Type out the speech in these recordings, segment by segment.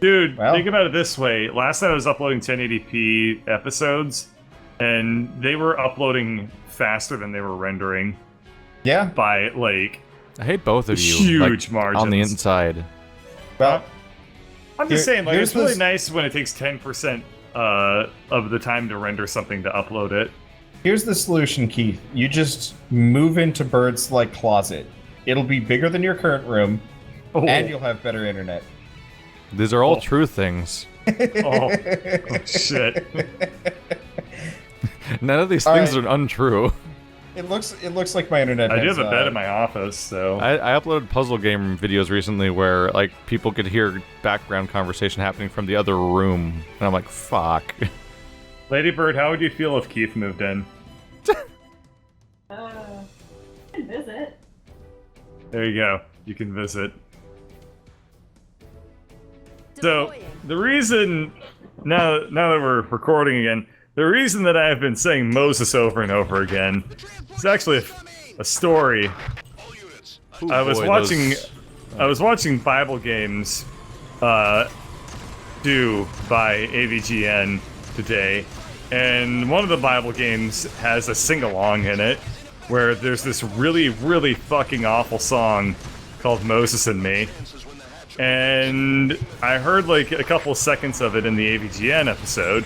Dude, Well. think about it this way. Last night I was uploading 1080p episodes, and they were uploading faster than they were rendering Yeah. by, like, I hate both of you. huge like, margins. on the inside. Well, I'm just saying, like, here's it's really this- nice when it takes 10% of the time to render something to upload it. here's the solution, Keith. You just move into Bird's like closet. It'll be bigger than your current room, Oh, and you'll have better internet. These are all Oh. true things. oh, shit. None of these All things right. are untrue. It looks like my internet. I do has, have a bed in my office, so... I uploaded puzzle game videos recently where like people could hear background conversation happening from the other room, and I'm like, fuck. Lady Bird, how would you feel if Keith moved in? I can visit. There you go. You can visit. So, the reason... Now that we're recording again, the reason that I have been saying Moses over and over again is actually a story. Ooh, I was boy, watching... those- I was watching Bible games, do by AVGN today, and one of the Bible games has a sing-along in it, where there's this really, really fucking awful song called Moses and Me. And I heard like a couple seconds of it in the AVGN episode.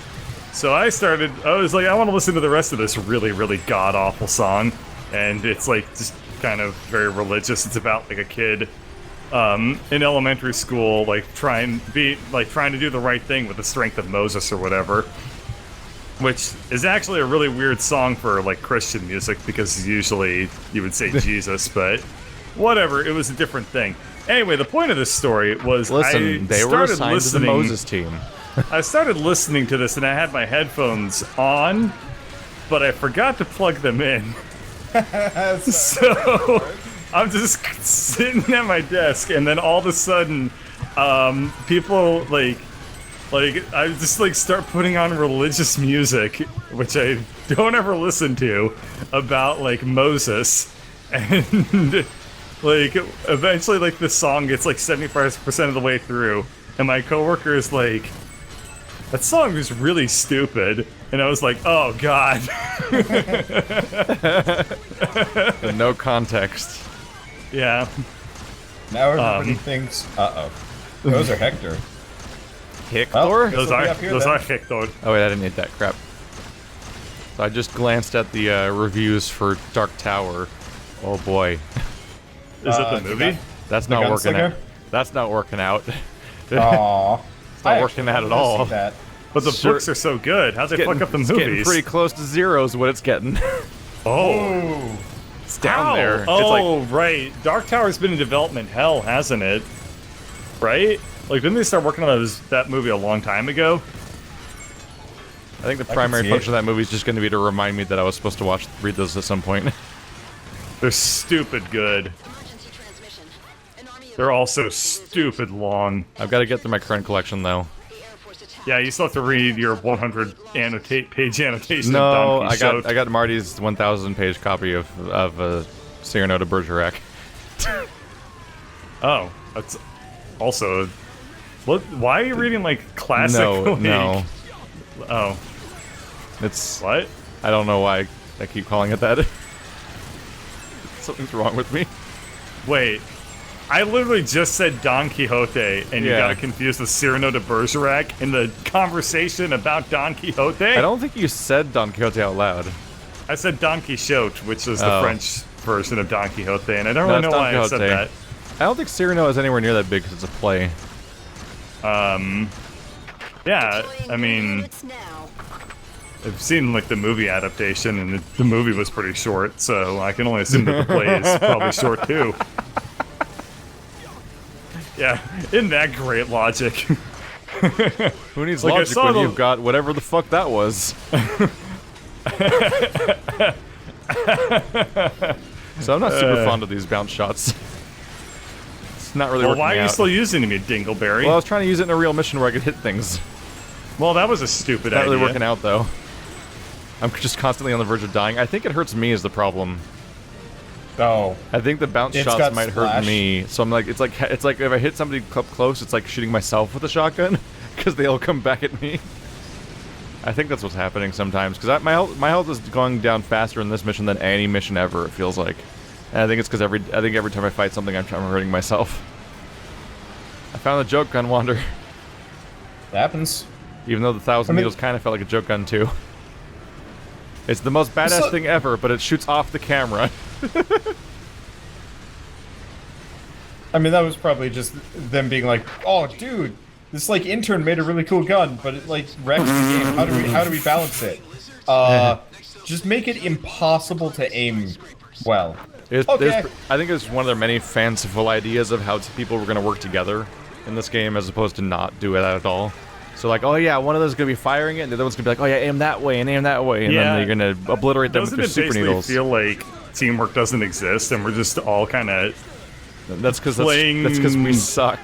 So I was like, I want to listen to the rest of this really, really god-awful song. And it's like just kind of very religious. It's about like a kid in elementary school, like trying to do the right thing with the strength of Moses or whatever. Which is actually a really weird song for like Christian music, because usually you would say Jesus, but whatever, it was a different thing. Anyway, the point of this story was Listen, they were assigned to the Moses team. I started listening to this and I had my headphones on, but I forgot to plug them in. So I'm just sitting at my desk, and then all of a sudden, people like I just like start putting on religious music, which I don't ever listen to, about like Moses, and like eventually like the song gets like 75% of the way through, and my coworker is like, "That song is really stupid," and I was like, "Oh God." And no context. Yeah. Now everybody thinks, uh-oh. Those are Hector. Hector? Those This'll be are up here, those then. are Hector. Oh wait, I didn't eat that crap. So I just glanced at the reviews for Dark Tower. Oh boy, Is it the movie? that's The not working out. gunslinger? That's not working out. Aww. It's not working out at all. That. But the Sure. books are so good. How'd they fuck up the It's getting movies? pretty close to zero is what it's getting. Oh, Ooh. It's down Ow. there. It's Oh, like, right. Dark Tower's been in development hell, hasn't it? Right? Like, didn't they start working on that movie a long time ago? I think the can primary see function it. of that movie is just going to be to remind me that I was supposed to read those at some point. They're stupid good. They're also stupid long. I've got to get through my current collection though. Yeah, you still have to read your 100 page annotation No, of Don I Quixote. got Marty's 1,000 page copy of Cyrano de Bergerac. Oh, that's also... What? Why are you reading, like, classic? No, like- no, Oh, it's what? I don't know why I keep calling it that. Something's wrong with me. Wait. I literally just said Don Quixote, and you Yeah. got it confused with Cyrano de Bergerac in the conversation about Don Quixote? I don't think you said Don Quixote out loud. I said Don Quixote, which is the Oh. French version of Don Quixote, and I don't No, really it's know Don why I said Quixote. that. I don't think Cyrano is anywhere near that big because it's a play. Yeah, I mean, I've seen, like, the movie adaptation, and the movie was pretty short, so I can only assume that the play is probably short, too. Yeah, isn't that great logic? Who needs Like, I logic saw when the- you've got whatever the fuck that was? So I'm not super fond of these bounce shots. It's not really Well, working why are you out. still using me, Dingleberry? Well, I was trying to use it in a real mission where I could hit things. Well, that was a stupid Not idea. really working out though. I'm just constantly on the verge of dying. I think it hurts me is the problem. Oh. I think the bounce It's shots got might splash. hurt me. So I'm like, it's like if I hit somebody up close, it's like shooting myself with a shotgun because they all come back at me. I think that's what's happening sometimes because my health is going down faster in this mission than any mission ever. It feels like, and I think it's because every time I fight something, I'm hurting myself. I found the joke gun, Wander. It happens. Even though the 1,000 needles kind of felt like a joke gun too. It's the most badass thing ever, but it shoots off the camera. I mean, that was probably just them being like, "Oh, dude, this like intern made a really cool gun, but it like wrecks the game. How do we balance it? Just make it impossible to aim well." Okay. I think it's one of their many fanciful ideas of how people were going to work together in this game, as opposed to not do it at all. So like, oh yeah, one of those is going to be firing it, and the other one's going to be like, oh yeah, aim that way and aim that way, and then they're going to obliterate them with their super needles. Doesn't it basically feel like teamwork doesn't exist, and we're just all kind of that's because we suck.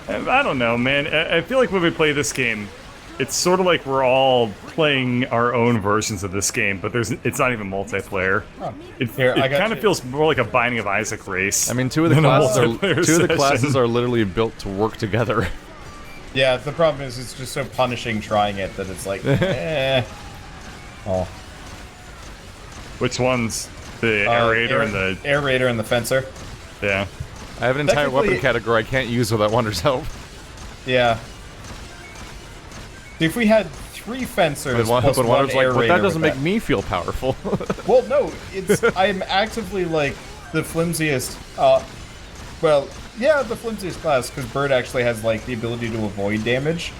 I don't know, man. I feel like when we play this game, it's sort of like we're all playing our own versions of this game, but it's not even multiplayer. Oh. It kind of feels more like a Binding of Isaac race. I mean, two of the classes are literally built to work together. Yeah, the problem is it's just so punishing trying it that it's like, eh. Oh. Which one's the aerator and the aerator and the fencer? Yeah. I have an entire weapon category I can't use without Wander's help. Yeah. If we had 3 fencers plus one Wander's like, aerator, but that doesn't make me feel powerful. Well, no, I'm actively like the flimsiest. Well, yeah, the flimsiest class because Bird actually has like the ability to avoid damage.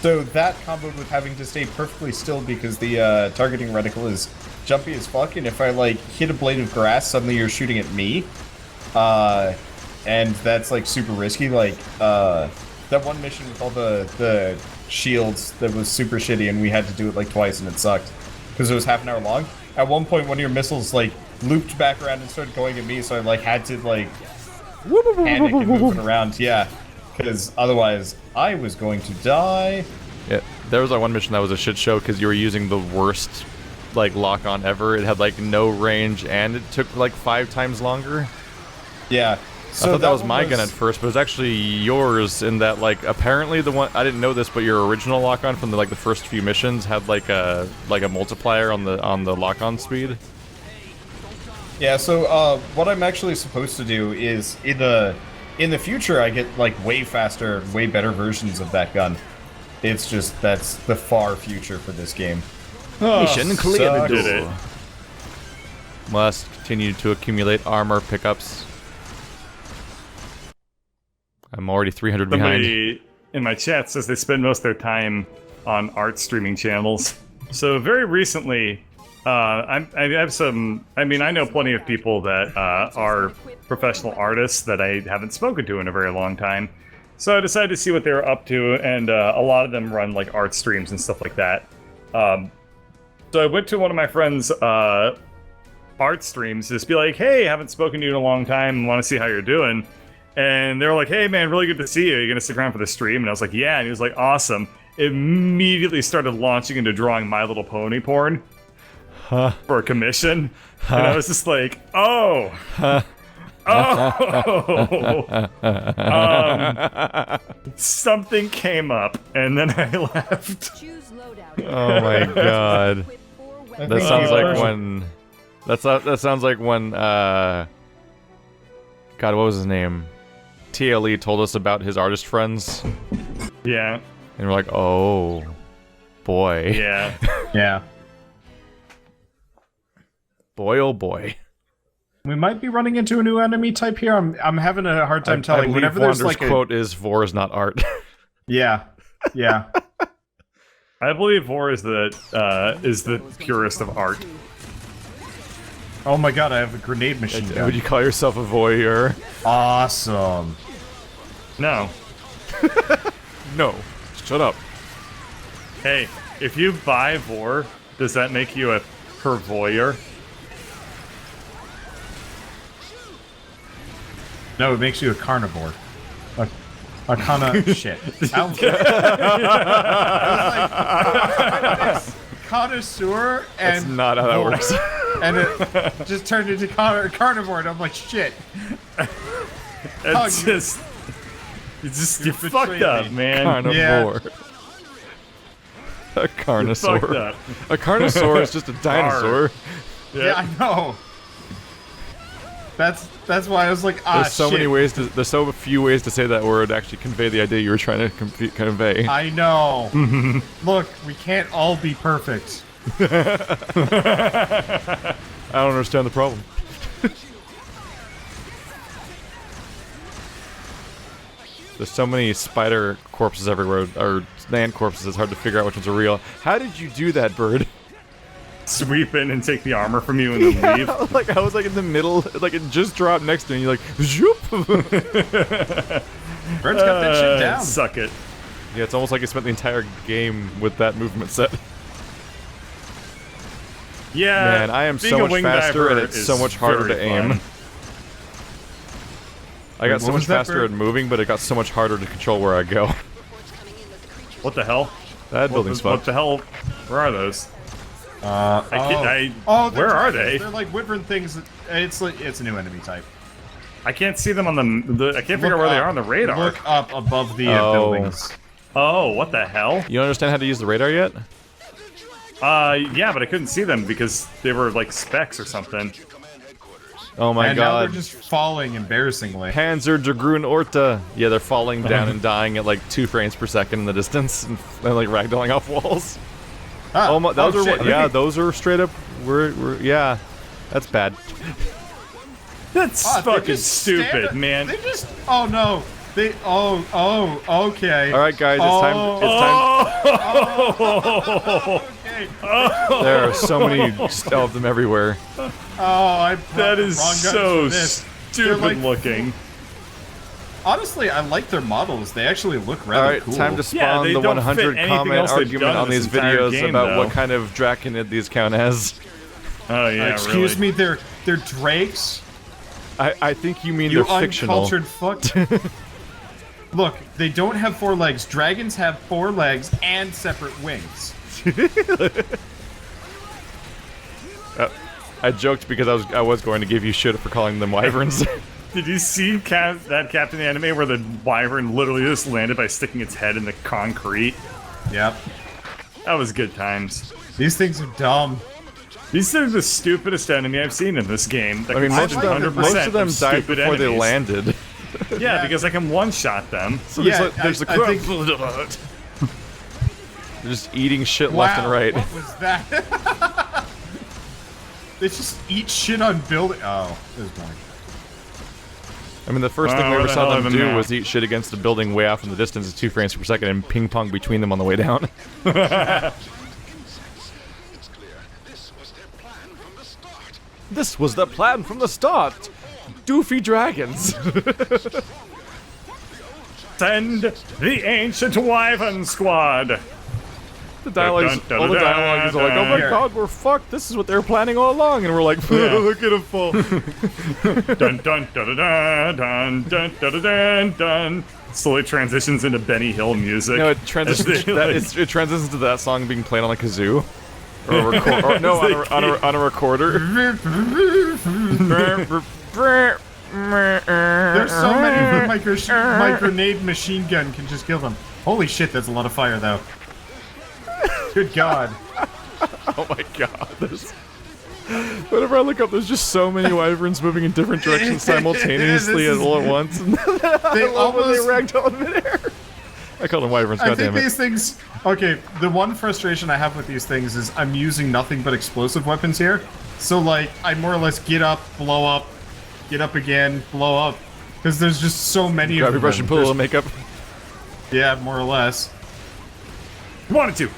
So that comboed with having to stay perfectly still because the targeting reticle is jumpy as fuck, and if I like hit a blade of grass, suddenly you're shooting at me. And that's like super risky. Like that one mission with all the shields that was super shitty, and we had to do it like twice, and it sucked because it was half an hour long. At one point, one of your missiles like looped back around and started going at me, so I like had to like panic and move it around. Yeah, because otherwise I was going to die. Yeah, there was like one mission that was a shit show because you were using the worst like lock-on ever. It had like no range, and it took like 5 times longer. Yeah. So I thought that was my gun at first, but it was actually yours in that, like, apparently the one, I didn't know this, but your original lock-on from the first few missions had like a multiplier on the lock-on speed. Yeah, so what I'm actually supposed to do is in the future I get like way faster, way better versions of that gun. It's just that's the far future for this game. Mission clear. Did it. Must continue to accumulate armor pickups. I'm already 300 behind. Somebody in my chat says they spend most of their time on art streaming channels. So very recently, I have some. I mean, I know plenty of people that are professional artists that I haven't spoken to in a very long time. So I decided to see what they were up to, and a lot of them run like art streams and stuff like that. So I went to one of my friends' art streams to just be like, "Hey, haven't spoken to you in a long time. Want to see how you're doing." And they were like, "Hey man, really good to see you. Are you gonna stick around for the stream?" And I was like, "Yeah." And he was like, "Awesome." Immediately started launching into drawing My Little Pony porn for a commission. And I was just like, "Oh, something came up," and then I left. Oh my god. That sounds like when. That sounds like when. God, what was his name? TLE told us about his artist friends. Yeah. And we're like, oh, boy. Yeah. Yeah. Boy, oh boy. We might be running into a new enemy type here. I'm having a hard time telling. I believe Whenever there's Wander's like quote is "Vor is not art." Yeah. Yeah. I believe Vor is the purest of art. Oh my god, I have a grenade machine gun. Would you call yourself a voyeur? Awesome. No. No. Shut up. Hey, if you buy Vor, does that make you a purvoyeur? No, it makes you a carnivore. A kind of shit. Connoisseur and That's not how that works. and it just turned into carnivore, and I'm like, shit. It's just, you fucked betrayed up, me. man. Carnivore. A You carnosaur. fucked up. A carnosaur is just a dinosaur. Yeah, I know. That's why I was like, There's so shit. many ways to. There's so few ways to say that word actually convey the idea you were trying to convey. I know. Look, we can't all be perfect. I don't understand the problem. There's so many spider corpses everywhere, or land corpses, it's hard to figure out which ones are real. How did you do that, Bird? Sweep in and take the armor from you and then leave. Like, I was like in the middle, like it just dropped next to me, and you're like, zoop! Bird's got that shit down. Suck it. Yeah, it's almost like I spent the entire game with that movement set. Yeah. Man, I am being so a much wing faster, diver and it's so is much harder very to aim. fun. I got What so was much that, faster Bird? at moving, but it got so much harder to control where I go. What the hell? That building's What fucked. the hell? Where are those? Oh, they're where are they? They're like wyvern things. It's a new enemy type. I can't see them on the I can't figure out where they are on the radar. Look up above the Oh. buildings. Oh, what the hell? You understand how to use the radar yet? Yeah, but I couldn't see them because they were like specks or something. Oh my and now god. they're just falling embarrassingly. Panzer Dragoon Orta. Yeah, they're falling down and dying at like 2 frames per second in the distance and like ragdolling off walls. Ah, Oh my, those are shit. what, yeah, those are straight up. yeah, that's bad. That's Ah, they fucking just stupid, stand- man. They just. Oh no. They. Okay. All right, guys, it's time. Okay. There are so many of them everywhere. Oh, I brought That the is wrong guns so for this. stupid They're like- looking. Honestly, I like their models. They actually look All rather right, cool. time to Yeah, spawn they the don't 100 fit anything comment else they've argument done on in these this entire videos game, about though. what kind of Draconid these count as. Oh yeah, Excuse really. me, they're drakes. I think you mean You they're fictional. uncultured fuck. Look, they don't have 4 legs. Dragons have 4 legs and separate wings. I joked because I was going to give you shit for calling them wyverns. Did you see that Captain Anime where the wyvern literally just landed by sticking its head in the concrete? Yep. That was good times. These things are dumb. These are the stupidest enemy I've seen in this game. I mean, most of them, 100% most of them died stupid before they enemies. landed. Yeah, because I can one-shot them. So Yeah, there's the I crowd. think- They're just eating shit Wow, left and right. what was that? They just eat shit on building. Oh, there's one. I mean, the first thing we where ever the saw hell them are do they now? was eat shit against a building way off in the distance at 2 frames per second and ping pong between them on the way down. This was the plan from the start. Doofy dragons. Send the ancient wyvern squad. The dialogues, all the dialogue is like, oh my Here. god, we're fucked. This is what they were planning all along, and we're like, look at them fall. Dun dun dun dun dun dun dun dun dun. Slowly transitions into Benny Hill music. No, it transitions. As they, It transitions to that song being played on a kazoo, or a record. Or, no, on a recorder. There's so many my grenade machine gun can just kill them. Holy shit, that's a lot of fire though. Good god. Oh my god! Whenever I look up, there's just so many wyverns moving in different directions simultaneously This is- all at once. And They I love when they almost. ragdoll in midair. I call them wyverns. I think Goddammit. these things. Okay, the one frustration I have with these things is I'm using nothing but explosive weapons here. So like, I more or less get up, blow up, get up again, blow up, because there's just so many Grab of your them. brush and put a little makeup. Yeah, more or less. wanted to.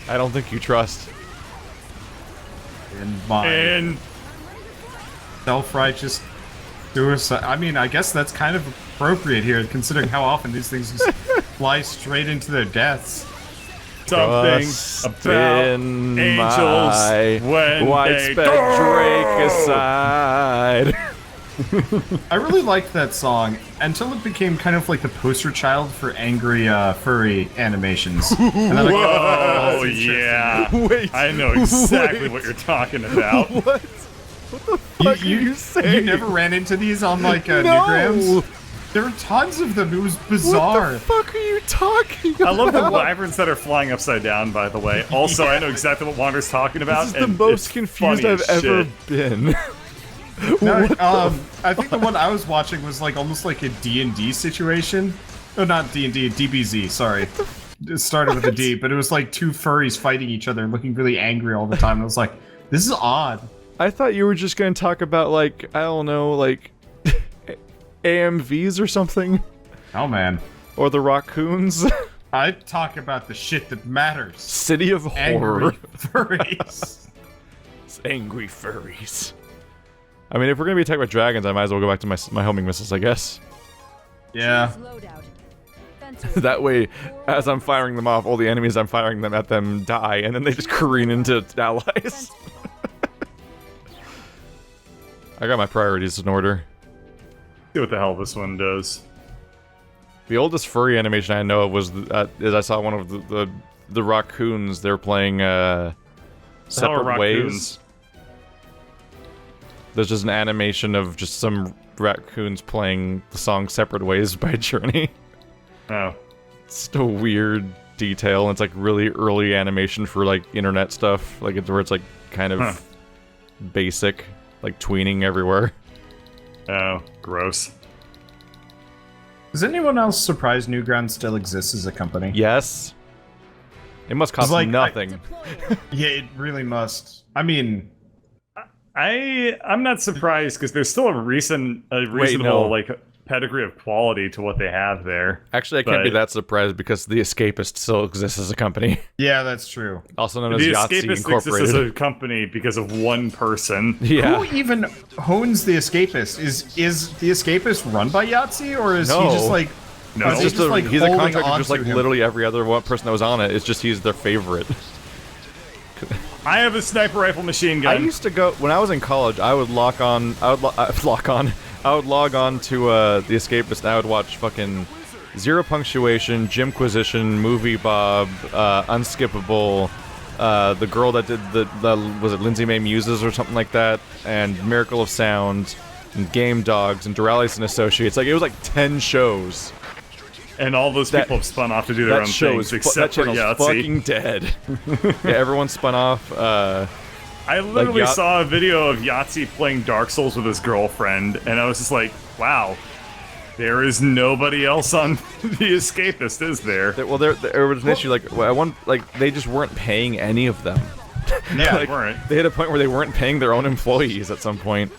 I don't think you trust. In my And self-righteous suicide. I mean, I guess that's kind of appropriate here, considering how often these things just fly straight into their deaths. something Trust about in angels my when wide they spec Drake aside. I really liked that song until it became kind of like the poster child for angry furry animations. And then I Oh yeah. Wait. I know exactly wait. what you're talking about. What? What the fuck are you saying? You never ran into these on like No. Newgrounds? There were tons of them. It was bizarre. What the fuck are you talking about? I love the wyverns that are flying upside down, by the way. Also, I know exactly what Wander's talking about. This is the and most it's confused funny I've as ever shit. been. No, I think the one I was watching was like almost like a D&D situation. Oh, not D&D, DBZ, sorry. It started with a D, but it was like two furries fighting each other and looking really angry all the time. And I was like, this is odd. I thought you were just gonna talk about like, I don't know, like AMVs or something. Oh man. Or the raccoons. I talk about the shit that matters. City of Horror. Angry furries. It's angry furries. I mean, if we're gonna be attacked by dragons, I might as well go back to my homing missiles, I guess. Yeah. That way, as I'm firing them off, all the enemies I'm firing them at them die, and then they just careen into allies. I got my priorities in order. See what the hell this one does. The oldest furry animation I know of was is I saw one of the raccoons. They're playing Separate raccoons? Ways. There's just an animation of just some raccoons playing the song Separate Ways by Journey. Oh. It's just a weird detail, and it's like really early animation for like internet stuff. Like where it's like kind of basic, like tweening everywhere. Oh, gross. Is anyone else surprised Newgrounds still exists as a company? Yes. It must cost like, nothing. Yeah, it really must. I mean, I'm not surprised because there's still a reasonable like pedigree of quality to what they have there. Actually, I can't be that surprised because the Escapist still exists as a company. yeah, that's true. Also known as The Yahtzee Escapist Incorporated. exists as a company because of one person. Yeah. Who even owns the Escapist? Is the Escapist run by Yahtzee, or is he No. just like? No. or is he He's, just, like, he's a holding contractor just like onto him? literally every other one person that was on it. It's just he's their favorite. I have a sniper rifle machine I gun. used to go when I was in college. I would log on to the Escapist, and I would watch fucking Zero Punctuation, Jimquisition, Movie Bob, Unskippable, the girl that did the was it Lindsay May Muses or something like that, and Miracle of Sound, and Game Dogs, and Doralis and Associates. Like it was like 10 shows. And all those people have spun off to do their That own show things, is except for channel's Yahtzee. fucking dead. Yeah, everyone spun off. I literally Like saw a video of Yahtzee playing Dark Souls with his girlfriend, and I was just like, wow, there is nobody else on the Escapist, is there? Well, there was an issue. Like they just weren't paying any of them. Yeah, They weren't. They hit a point where they weren't paying their own employees at some point.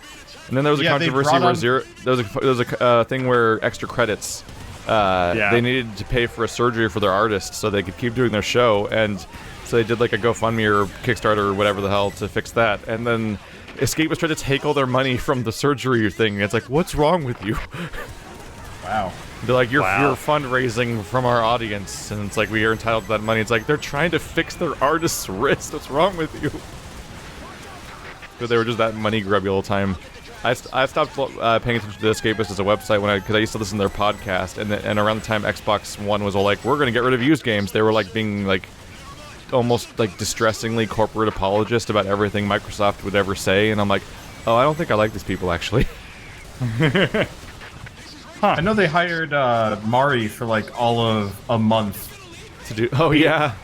And then there was a Yeah, they controversy brought where on- there was a thing where extra credits. They needed to pay for a surgery for their artist so they could keep doing their show, and so they did like a GoFundMe or Kickstarter or whatever the hell to fix that. And then Escapist tried to take all their money from the surgery thing. It's like, what's wrong with you? Wow. They're like, you're Wow. fundraising from our audience, and it's like we are entitled to that money. It's like they're trying to fix their artist's wrist. What's wrong with you? But they were just that money grubby all the time. I stopped paying attention to the Escapist as a website because I used to listen to their podcast, and around the time Xbox One was all like, we're gonna get rid of used games. They were like being like almost like distressingly corporate apologist about everything Microsoft would ever say, and I'm like, oh, I don't think I like these people actually. I know they hired Mari for like all of a month. To do, oh yeah.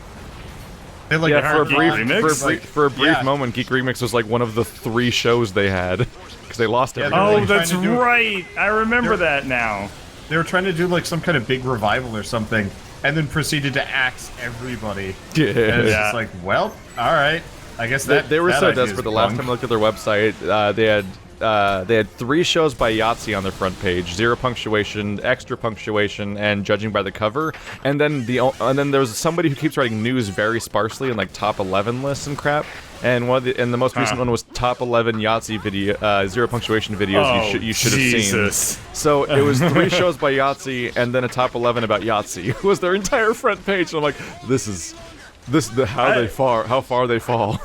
They like Yeah, for a Geek brief, Remix? for a brief Yeah. moment, Geek Remix was like one of the 3 shows they had because they lost Yeah, everything. they're Oh, like that's trying to do- right. I remember They're- that now. They were trying to do like some kind of big revival or something, and then proceeded to axe everybody. And it's Yeah. just like, well, all right. I guess that They were that so idea is desperate. The last bunk. time I looked at their website, they had 3 shows by Yahtzee on their front page: Zero Punctuation, Extra Punctuation, and Judging by the Cover. And then there was somebody who keeps writing news very sparsely in like top 11 lists and crap. And the most recent one was top 11 Yahtzee video, Zero Punctuation videos you should have seen. Jesus. So it was 3 shows by Yahtzee and then a top 11 about Yahtzee. It was their entire front page. And I'm like, this is how far they fall.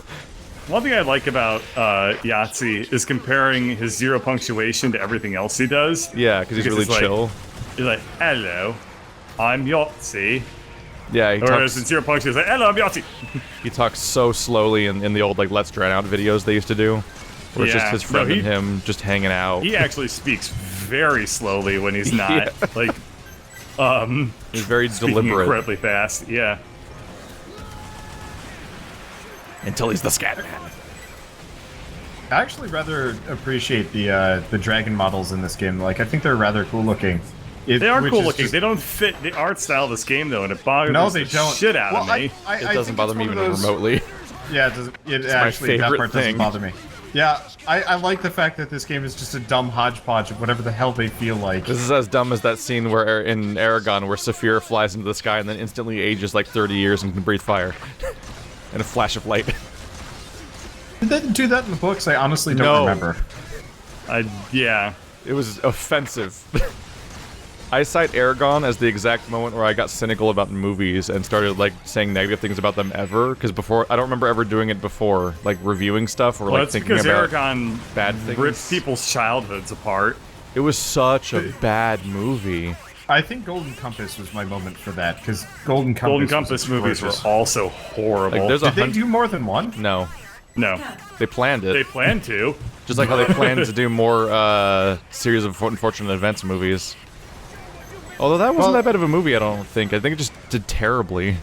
One thing I like about Yahtzee is comparing his zero punctuation to everything else he does. Yeah, because he's really like- chill. He's like, hello, I'm Yahtzee. Yeah, Whereas in Zero Punch, he's like, hello, I'm Yahtzee. he talks so slowly in the old like Let's Drown Out videos they used to do, where it's just his friend and him just hanging out. He actually speaks very slowly when he's not Yeah. like. He's very speaking deliberate incredibly fast. Yeah. until he's the Scat Man. I actually rather appreciate the dragon models in this game. Like, I think they're rather cool looking. They are which cool is looking. just- They don't fit the art style of this game though, and it bothers No, they the don't. shit out of Well, me. I It doesn't think bother it's me one even of those- remotely. Yeah, it doesn't. It my actually that favorite part thing. doesn't bother me. Yeah, I like the fact that this game is just a dumb hodgepodge of whatever the hell they feel like. This is as dumb as that scene where in Aragorn where Saphir flies into the sky and then instantly ages like 30 years and can breathe fire. In a flash of light. Did they do that in the books? I honestly don't No. remember. Yeah. It was offensive. I cite Aragorn as the exact moment where I got cynical about movies and started like saying negative things about them ever. Because before, I don't remember ever doing it before, like reviewing stuff or Well, like that's thinking because about Aragorn bad things. rips people's childhoods apart. It was such a bad movie. I think Golden Compass was my moment for that because Golden Compass. Golden Compass movies were atrocious. also horrible. Like, there's a Did they hun- do more than one? No, No, they planned it. they plan to. Just like how they planned to do more series of unfortunate events movies. Although that wasn't that bad of a movie, I don't think. I think it just did terribly.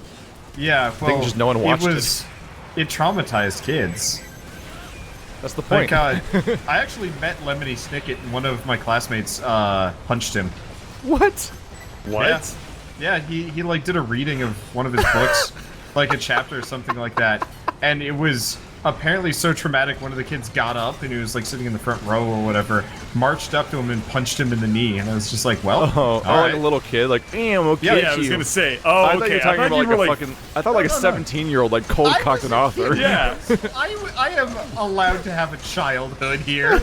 Yeah, well, just no one watched It traumatized kids. That's the point. Like, I actually met Lemony Snicket, and one of my classmates punched him. What? What? Yeah, he like did a reading of one of his books, like a chapter or something like that, and it was apparently so traumatic. One of the kids got up and he was like sitting in the front row or whatever, marched up to him and punched him in the knee, and I was just like, well, Oh, all like right. a little kid, like, damn, okay. Yeah, I was gonna say. Oh, I thought okay. you were talking about you were like a fucking. I thought like a 17-year-old like cold-cocked an author. Yeah, I am allowed to have a childhood here.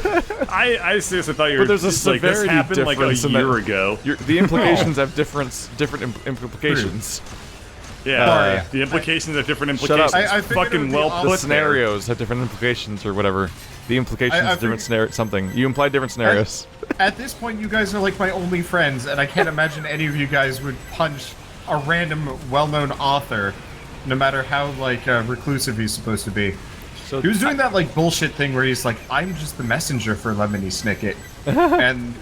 I seriously thought you were. But there's a just like this severity happened like a difference in that- year ago. The implications have different implications. Yeah, Sorry. the implications have different Shut up. implications. I figured it would Fucking be well awesome. The put there. scenarios have different implications or whatever. The implications I of different scenario something. You implied different scenarios. At this point, you guys are like my only friends, and I can't imagine any of you guys would punch a random, well-known author, no matter how like reclusive he's supposed to be. So He was doing that like bullshit thing where he's like, "I'm just the messenger for Lemony Snicket," and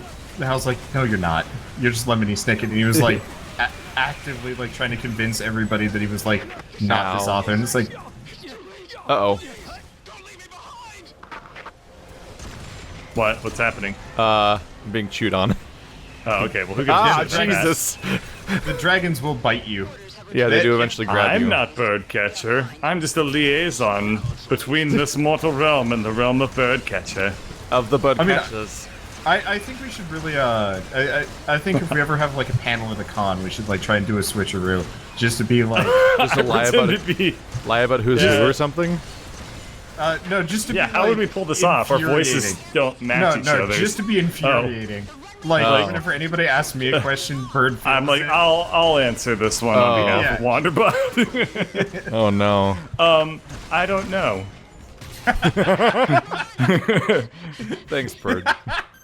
I was like, "No, you're not. You're just Lemony Snicket." And he was like actively like trying to convince everybody that he was like not this Ow. author, and it's like, Uh-oh. What? What's happening? I'm being chewed on. Oh, okay. Well, who gives Ah, a shit about that? Jesus. the dragons will bite you. Yeah, they do eventually grab I'm you. not Birdcatcher. I'm just a liaison between this mortal realm and the realm of Birdcatcher. Of the bud I mean, catches. I think we should really I think if we ever have like a panel at a con, we should like try and do a switcheroo just to be like Just to lie about Pretend it. to be- Lie about who's Yeah. who or something? no, just to Yeah, be how like, would we pull this off? Our voices infuriating. don't match each No, other. just to be infuriating. Like Oh. whenever anybody asks me a question, Bird feels I'm like, it. I'll answer this one on Oh. behalf of Yeah. Wanderbot. Oh no. I don't know. Thanks, Bird.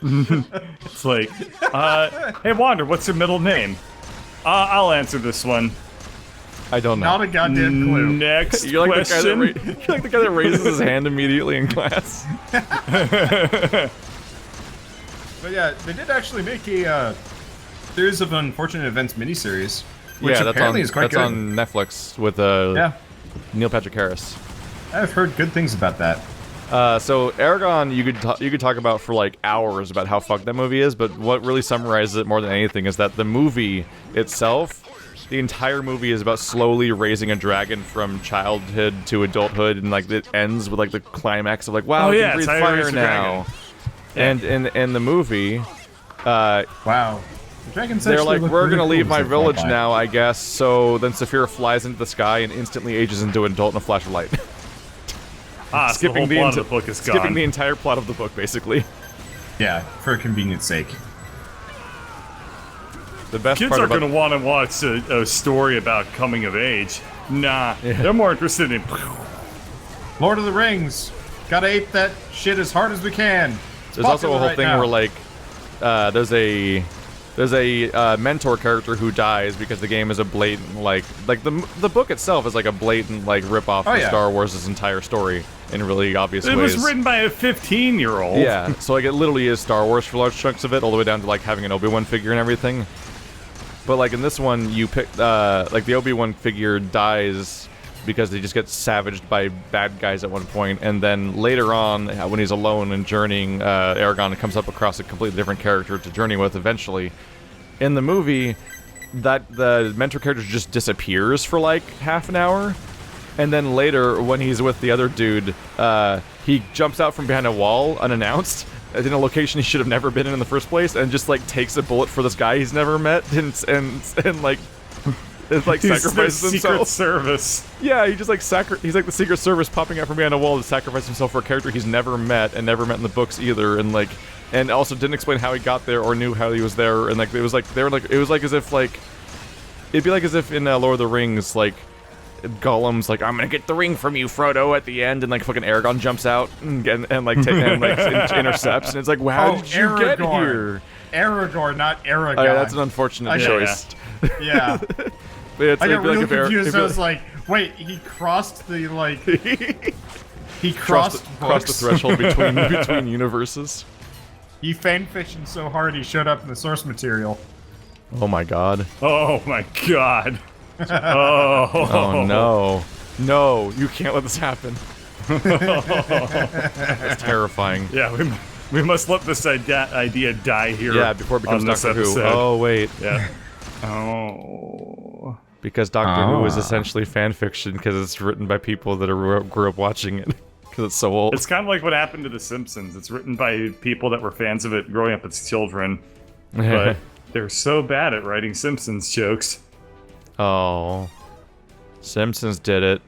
It's like, hey Wander, what's your middle name? I'll answer this one. I don't know. Not a goddamn clue. Next You're like, question. you're like the guy that raises his hand immediately in class. But yeah, they did actually make a series of unfortunate events miniseries, which yeah, apparently is quite that's good. on Netflix with Yeah, Neil Patrick Harris. I've heard good things about that. So Aragorn, you could talk about for like hours about how fucked that movie is, but what really summarizes it more than anything is that the movie itself, the entire movie is about slowly raising a dragon from childhood to adulthood, and like it ends with like the climax of like, wow, Oh, it yeah, can breathe it's how you raise fire a now. And in the movie, Wow. The dragons they're actually like, look we're really gonna cool leave as my they fly village by. now, I guess. So then Saphira flies into the sky and instantly ages into an adult in a flash of light. So the whole plot of the book is skipping gone. the entire plot of the book, basically. Yeah, for convenience sake. The best Kids part aren't about going to want to watch a story about coming of age. Nah, they're more interested in. Lord of the Rings. Gotta ape that shit as hard as we can. It's There's also a popular whole right thing now. where like there's there's a mentor character who dies because the game is a blatant like the book itself is like a blatant like rip-off of Star Wars' entire story in really obvious ways. It was written by a 15-year-old. Yeah, so like it literally is Star Wars for large chunks of it, all the way down to like having an Obi-Wan figure and everything. But like in this one, you pick like the Obi-Wan figure dies because he just gets savaged by bad guys at one point, and then later on, when he's alone and journeying, Aragorn comes up across a completely different character to journey with eventually. In the movie, the mentor character just disappears for like half an hour, and then later, when he's with the other dude, he jumps out from behind a wall unannounced, in a location he should have never been in the first place, and just like takes a bullet for this guy he's never met, and like... It's like He's sacrifices the himself. Secret Service. Yeah, he just like he's like the Secret Service popping out from behind a wall to sacrifice himself for a character he's never met and never met in the books either, and also didn't explain how he got there or knew how he was there, and like it was like as if like it'd be like as if in Lord of the Rings like Gollum's like, I'm gonna get the ring from you, Frodo, at the end, and like fucking Aragorn jumps out and intercepts, and it's like, well, how did you get here? Aragorn, not Aragorn. Oh, yeah, that's an unfortunate choice. Yeah. It's I got real like confused. I was like, wait, he crossed the, like... he crossed the threshold between universes. He fanfictioned so hard he showed up in the source material. Oh my god. Oh my god. Oh. Oh no. No, you can't let this happen. That's terrifying. Yeah, we must let this idea die here. Yeah, before it becomes Doctor Who. Oh, wait. Yeah. Oh. Because Doctor Who is essentially fanfiction because it's written by people that grew up watching it. Because it's so old. It's kind of like what happened to The Simpsons. It's written by people that were fans of it growing up as children. But they're so bad at writing Simpsons jokes. Oh. Simpsons did it.